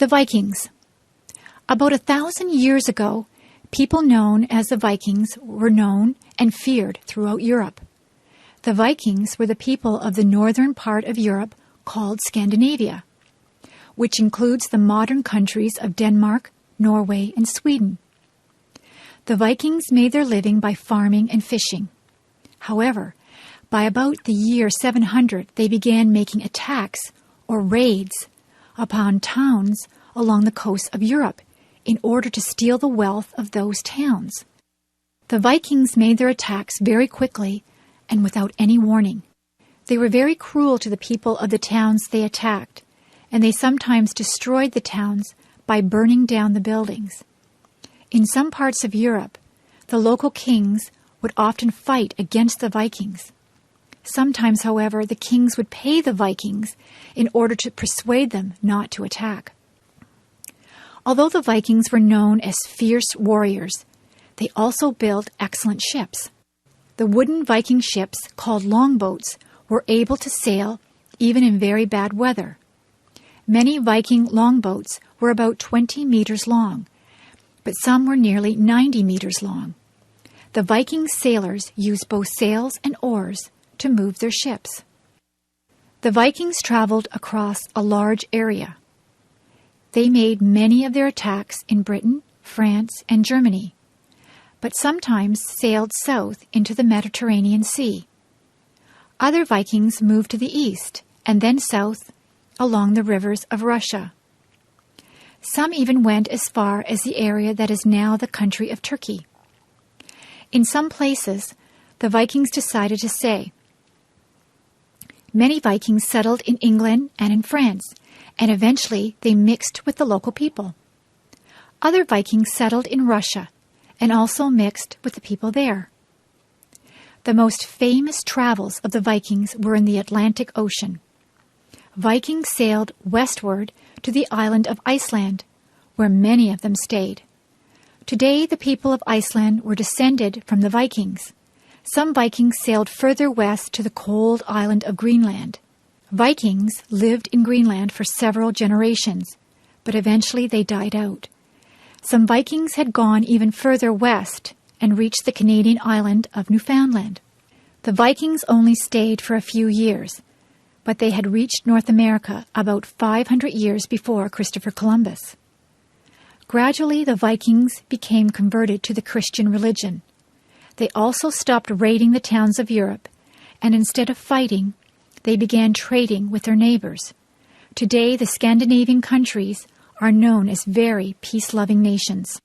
The Vikings. About 1,000 years ago, people known as the Vikings were known and feared throughout Europe. The Vikings were the people of the northern part of Europe called Scandinavia, which includes the modern countries of Denmark, Norway, and Sweden. The Vikings made their living by farming and fishing. However, by about the year 700, they began making attacks or raids upon towns along the coast of Europe in order to steal the wealth of those towns. The Vikings made their attacks very quickly and without any warning. They were very cruel to the people of the towns they attacked, and they sometimes destroyed the towns by burning down the buildings. In some parts of Europe, the local kings would often fight against the Vikings. Sometimes, however, the kings would pay the Vikings in order to persuade them not to attack. Although the Vikings were known as fierce warriors, they also built excellent ships. The wooden Viking ships, called longboats, were able to sail even in very bad weather. Many Viking longboats were about 20 meters long, but some were nearly 90 meters long. The Viking sailors used both sails and oars to move their ships. The Vikings traveled across a large area. They made many of their attacks in Britain, France, and Germany, but sometimes sailed south into the Mediterranean Sea. Other Vikings moved to the east and then south along the rivers of Russia. Some even went as far as the area that is now the country of Turkey. In some places, the Vikings decided to stay. Many Vikings settled in England and in France, and eventually they mixed with the local people. Other Vikings settled in Russia and also mixed with the people there. The most famous travels of the Vikings were in the Atlantic Ocean. Vikings sailed westward to the island of Iceland, where many of them stayed. Today, the people of Iceland were descended from the Vikings. Some Vikings sailed further west to the cold island of Greenland. Vikings lived in Greenland for several generations, but eventually they died out. Some Vikings had gone even further west and reached the Canadian island of Newfoundland. The Vikings only stayed for a few years, but they had reached North America about 500 years before Christopher Columbus. Gradually, the Vikings became converted to the Christian religion. They also stopped raiding the towns of Europe, and instead of fighting, they began trading with their neighbors. Today, the Scandinavian countries are known as very peace-loving nations.